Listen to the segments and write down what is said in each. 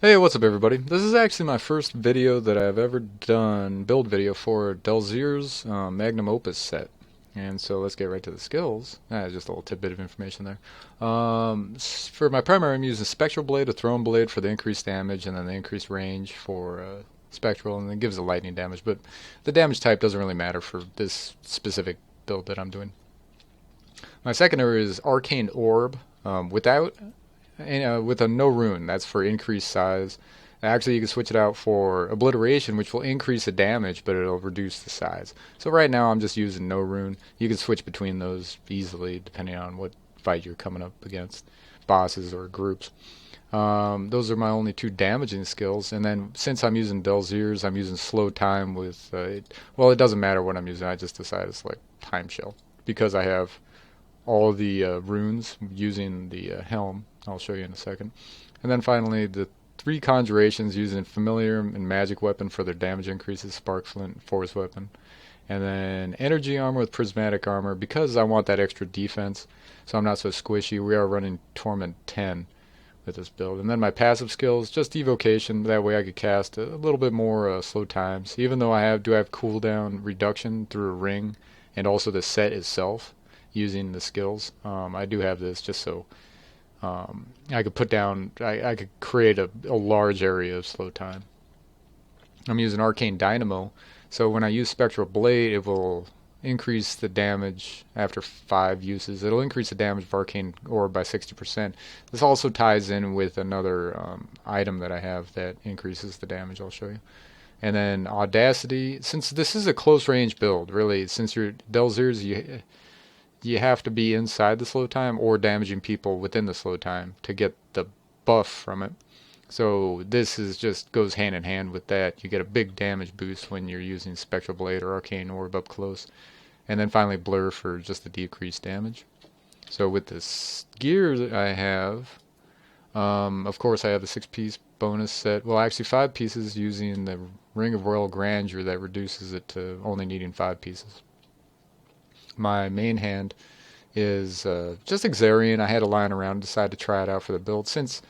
Hey, what's up everybody? This is actually my first video that I've ever done, build video for DELSERE'S Magnum Opus set. And so let's get right to the skills. Just a little tidbit of information there. For my primary, I'm using Spectral Blade, a Thrown Blade for the increased damage, and then the increased range for Spectral, and it gives the lightning damage. But the damage type doesn't really matter for this specific build that I'm doing. My secondary is Arcane Orb, with a no rune. That's for increased size. Actually, you can switch it out for Obliteration, which will increase the damage, but it'll reduce the size. So right now, I'm just using no rune. You can switch between those easily, depending on what fight you're coming up against, bosses or groups. Those are my only two damaging skills. And then since I'm using DELSERE'S, I'm using slow time with, well, it doesn't matter what I'm using. I just decided to select time shell because I have all the runes using the helm. I'll show you in a second. And then finally, the three conjurations using familiar and magic weapon for their damage increases, spark flint, force weapon. And then energy armor with prismatic armor because I want that extra defense, so I'm not so squishy. We are running Torment 10 with this build. And then my passive skills, just evocation. That way I could cast a little bit more slow times. Even though I do have cooldown reduction through a ring, and also the set itself using the skills. I do have this just so I could put down, I could create a large area of slow time. I'm using Arcane Dynamo, so when I use Spectral Blade, it will increase the damage after 5 uses. It'll increase the damage of Arcane Orb by 60%. This also ties in with another item that I have that increases the damage. I'll show you. And then Audacity, since this is a close range build, really, since you're DELSER'S, you have to be inside the slow time or damaging people within the slow time to get the buff from it. So this is just goes hand in hand with that. You get a big damage boost when you're using Spectral Blade or Arcane Orb up close. And then finally Blur for just the decreased damage. So with this gear that I have, of course I have the 6-piece bonus set. Well, actually 5 pieces using the Ring of Royal Grandeur that reduces it to only needing 5 pieces. My main hand is just Xarian. I had a lying around, decided to try it out for the build. Since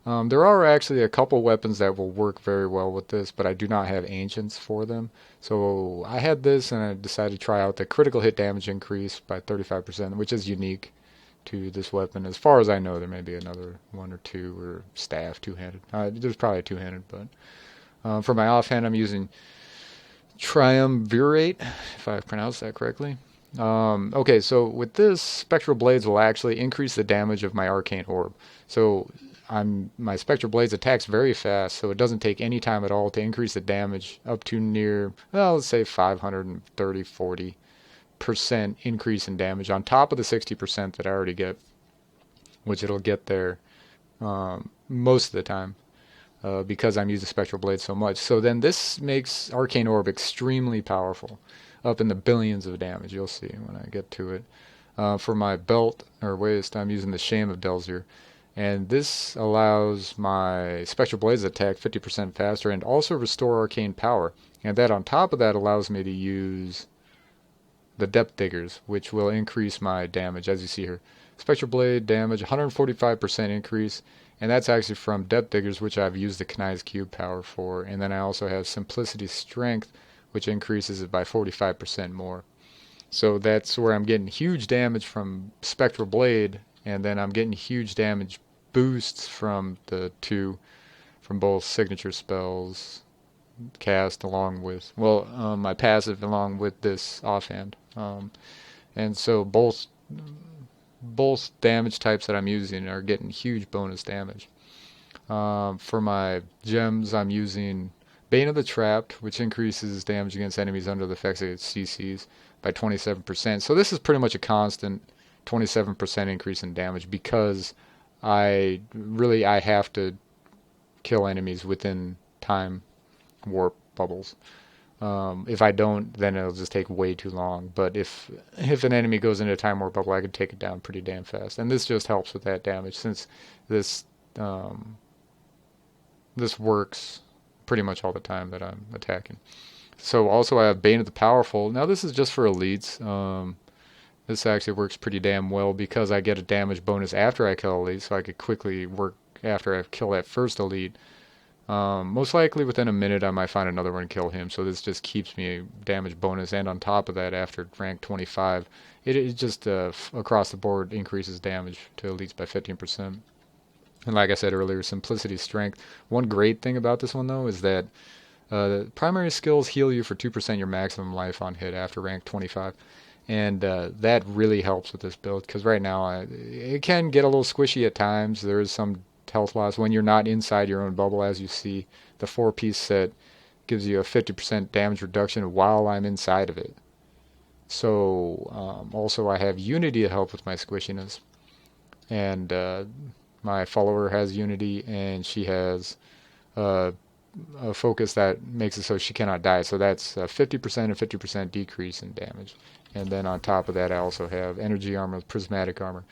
there are actually a couple weapons that will work very well with this, but I do not have ancients for them. So I had this and I decided to try out the critical hit damage increase by 35%, which is unique to this weapon. As far as I know, there may be another one or two, or staff, two-handed. There's probably a two-handed, but for my offhand, I'm using Triumvirate, if I pronounced that correctly. Okay, so with this, Spectral Blades will actually increase the damage of my Arcane Orb. So my Spectral Blades attacks very fast, so it doesn't take any time at all to increase the damage up to near, well, let's say 530, 40% increase in damage on top of the 60% that I already get, which it'll get there most of the time. Because I'm using Spectral Blade so much. So then this makes Arcane Orb extremely powerful, up in the billions of damage. You'll see when I get to it. For my belt or waist, I'm using the Shame of Delzer, and this allows my Spectral Blades attack 50% faster and also restore arcane power. And that on top of that allows me to use the Depth Diggers, which will increase my damage, as you see here. Spectral Blade damage, 145% increase, and that's actually from Depth Diggers, which I've used the Knight's Cube power for. And then I also have Simplicity Strength, which increases it by 45% more. So that's where I'm getting huge damage from Spectral Blade, and then I'm getting huge damage boosts from the two, from both signature spells cast along with, well, my passive along with this offhand. And so both damage types that I'm using are getting huge bonus damage. For my gems, I'm using Bane of the Trapped, which increases damage against enemies under the effects of CCs by 27%. So this is pretty much a constant 27% increase in damage because I have to kill enemies within time warp bubbles. If I don't, then it'll just take way too long. But if an enemy goes into a time warp bubble, I can take it down pretty damn fast. And this just helps with that damage, since this works pretty much all the time that I'm attacking. So also I have Bane of the Powerful. Now this is just for elites. This actually works pretty damn well because I get a damage bonus after I kill elite, so I could quickly work after I kill that first elite. Most likely within a minute I might find another one and kill him, so this just keeps me a damage bonus, and on top of that, after rank 25, it just across the board increases damage to elites by 15%. And like I said earlier, simplicity, strength. One great thing about this one though is that the primary skills heal you for 2% your maximum life on hit after rank 25. And that really helps with this build, because right now it can get a little squishy at times. There is some health loss when you're not inside your own bubble. As you see, the 4-piece set gives you a 50% damage reduction while I'm inside of it. So also I have Unity to help with my squishiness. And my follower has Unity, and she has a focus that makes it so she cannot die. So that's 50% and 50% decrease in damage. And then on top of that, I also have energy armor with prismatic armor.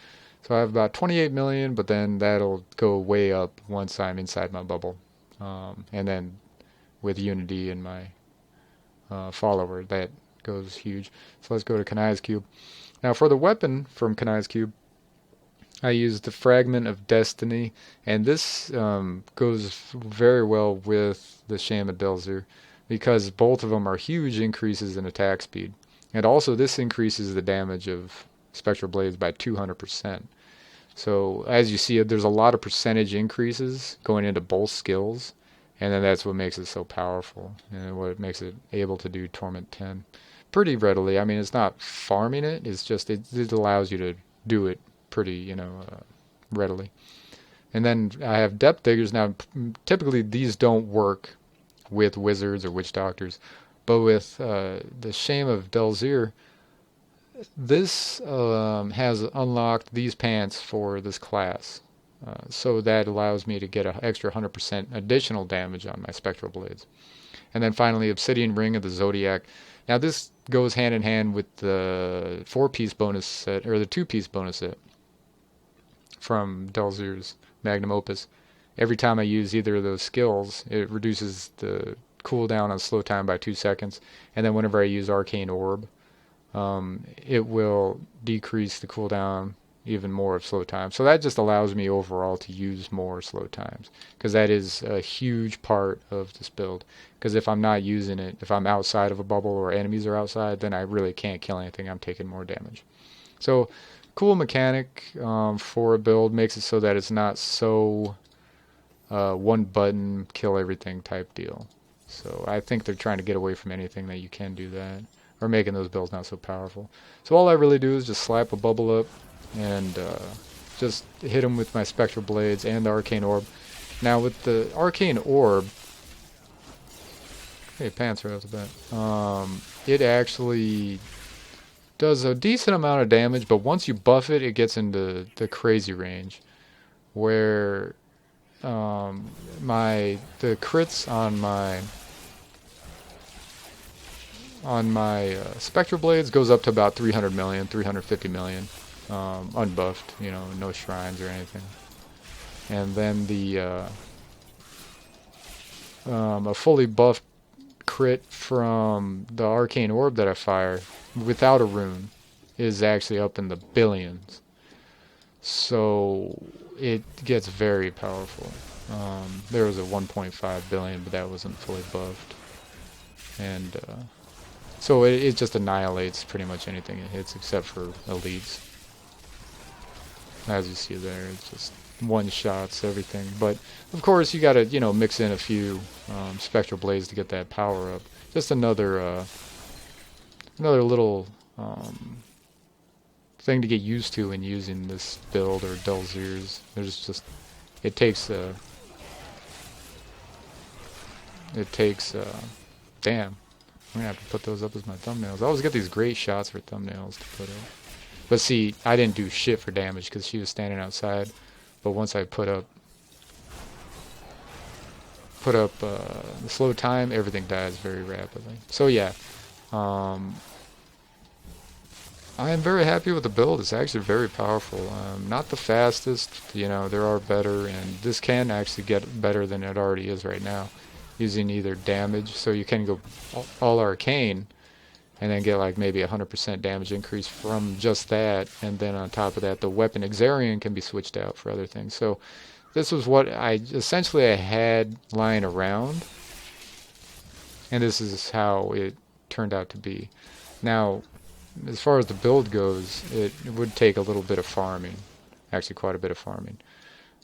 So I have about 28 million, but then that'll go way up once I'm inside my bubble. And then with Unity and my follower, that goes huge. So let's go to Kanai's Cube. Now for the weapon from Kanai's Cube, I used the Fragment of Destiny, and this goes very well with the Shame of Delzer, because both of them are huge increases in attack speed. And also this increases the damage of Spectral Blades by 200%. So as you see, there's a lot of percentage increases going into both skills, and then that's what makes it so powerful, and what makes it able to do Torment 10 pretty readily. I mean, it's not farming it, it's just it allows you to do it pretty, readily. And then I have Depth Diggers. Now, typically these don't work with wizards or witch doctors, but with the Shame of Delzer, this has unlocked these pants for this class. So that allows me to get an extra 100% additional damage on my Spectral Blades. And then finally, Obsidian Ring of the Zodiac. Now this goes hand in hand with the 4-piece bonus set, or the 2-piece bonus set from Delzer's Magnum Opus. Every time I use either of those skills, it reduces the cooldown on slow time by 2 seconds. And then whenever I use Arcane Orb, it will decrease the cooldown even more of slow time. So that just allows me overall to use more slow times, because that is a huge part of this build. Because if I'm not using it, if I'm outside of a bubble or enemies are outside, then I really can't kill anything. I'm taking more damage. So cool mechanic for a build, makes it so that it's not so one button kill everything type deal. So I think they're trying to get away from anything that you can do that, or making those builds not so powerful. So all I really do is just slap a bubble up and just hit them with my Spectral Blades and the Arcane Orb. Now with the Arcane Orb, hey, pants right off the bat, it actually does a decent amount of damage, but once you buff it, it gets into the crazy range, where the crits on my Spectral Blades goes up to about 300 million, 350 million, unbuffed, no shrines or anything. And then a fully buffed crit from the Arcane Orb that I fire without a rune is actually up in the billions. So it gets very powerful. There was a 1.5 billion, but that wasn't fully buffed. And so it just annihilates pretty much anything it hits except for elites. As you see there, it's just one-shots everything. But of course you gotta, mix in a few Spectral Blades to get that power up. Just another little thing to get used to in using this build, or Delzer's. It takes damn, I'm gonna have to put those up as my thumbnails. I always get these great shots for thumbnails to put up. But see, I didn't do shit for damage because she was standing outside. But once I put up the slow time, everything dies very rapidly. So yeah, I am very happy with the build. It's actually very powerful. Not the fastest, there are better, and this can actually get better than it already is right now, using either damage, so you can go all arcane, and then get like maybe 100% damage increase from just that, and then on top of that, the weapon Exarian can be switched out for other things. So this was what I had lying around, and this is how it turned out to be. Now, as far as the build goes, it would take a little bit of farming, actually quite a bit of farming.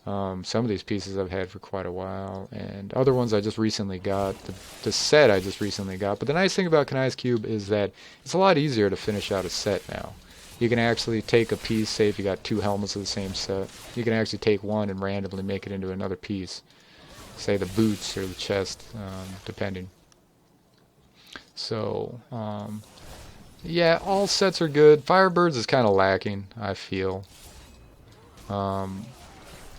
Some of these pieces I've had for quite a while, and other ones I just recently got. The set I just recently got. But the nice thing about Kanai's Cube is that it's a lot easier to finish out a set now. You can actually take a piece, say if you got 2 helmets of the same set, you can actually take one and randomly make it into another piece. Say the boots or the chest, depending. So, yeah, all sets are good. Firebirds is kind of lacking, I feel. And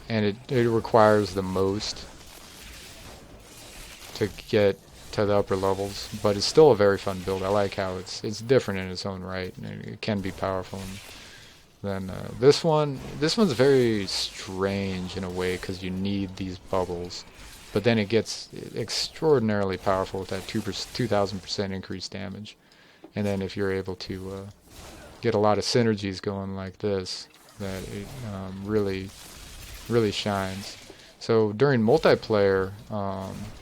it requires the most to get to the upper levels, but it's still a very fun build. I like how it's different in its own right, and it can be powerful. And then this one's very strange in a way because you need these bubbles, but then it gets extraordinarily powerful with that 2,000% increased damage. And then if you're able to get a lot of synergies going like this, that it really shines. So during multiplayer,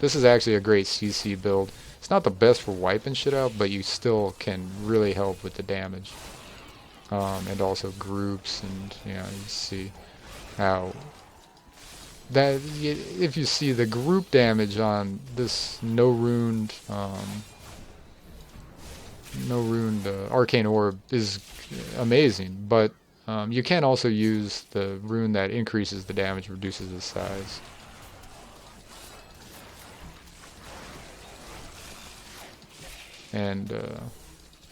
this is actually a great CC build. It's not the best for wiping shit out, but you still can really help with the damage. And also groups, and you see how that if you see the group damage on this no runed arcane orb is amazing, but you can also use the rune that increases the damage, reduces the size. And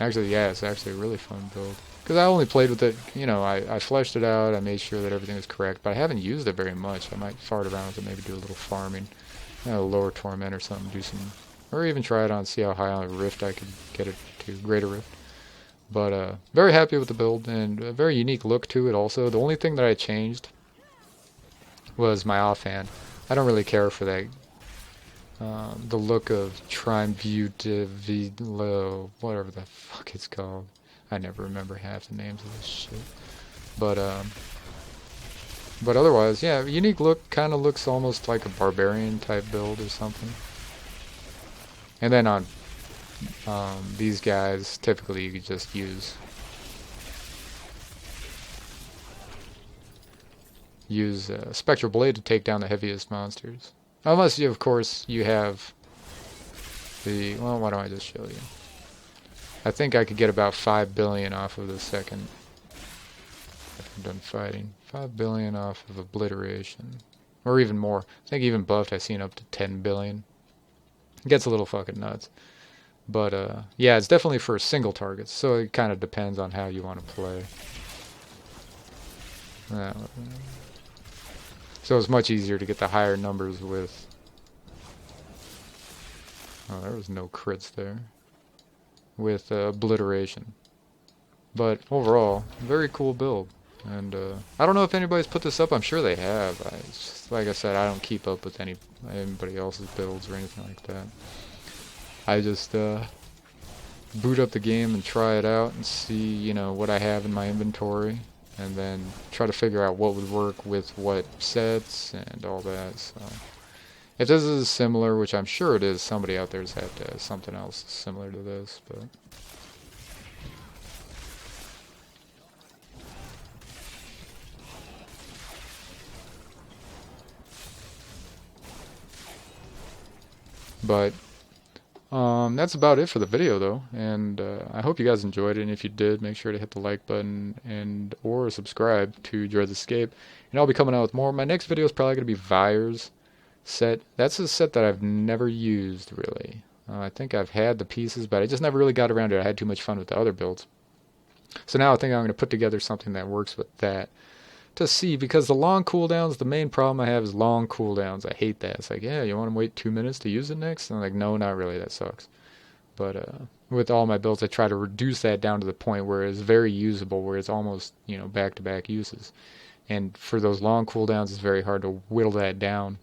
actually, yeah, it's actually a really fun build. Because I only played with it, I fleshed it out, I made sure that everything was correct, but I haven't used it very much. I might fart around with it, maybe do a little farming, lower torment or something, or even try it on, see how high on a rift I could get it to, greater rift. But very happy with the build, and a very unique look to it also. The only thing that I changed was my offhand. I don't really care for that, the look of Trimbutavilo, whatever the fuck it's called. I never remember half the names of this shit. But otherwise, yeah, unique look, kind of looks almost like a barbarian type build or something. And then on these guys, typically you could just use Spectral Blade to take down the heaviest monsters. Unless you, of course, you have the, well, why don't I just show you? I think I could get about 5 billion off of the second, if I'm done fighting. 5 billion off of Obliteration. Or even more. I think even buffed I've seen up to 10 billion. It gets a little fucking nuts. But, yeah, it's definitely for single targets, so it kind of depends on how you want to play. So it's much easier to get the higher numbers with... Oh, there was no crits there. With Obliteration. But overall, very cool build. And I don't know if anybody's put this up. I'm sure they have. Like I said, I don't keep up with anybody else's builds or anything like that. I just boot up the game and try it out and see, what I have in my inventory, and then try to figure out what would work with what sets and all that. So if this is similar, which I'm sure it is, somebody out there's had to have something else similar to this, but that's about it for the video, though, and I hope you guys enjoyed it, and if you did, make sure to hit the like button and or subscribe to Dread's Escape, and I'll be coming out with more. My next video is probably going to be Vire's set. That's a set that I've never used, really. I think I've had the pieces, but I just never really got around to it. I had too much fun with the other builds. So now I think I'm going to put together something that works with that to see, because the long cooldowns, the main problem I have is long cooldowns. I hate that. It's like, yeah, you want to wait 2 minutes to use it next? And I'm like, no, not really. That sucks. But with all my builds, I try to reduce that down to the point where it's very usable, where it's almost, back-to-back uses. And for those long cooldowns, it's very hard to whittle that down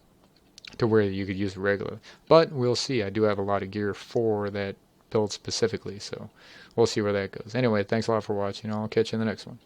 to where you could use it regularly. But we'll see. I do have a lot of gear for that build specifically, so we'll see where that goes. Anyway, thanks a lot for watching. I'll catch you in the next one.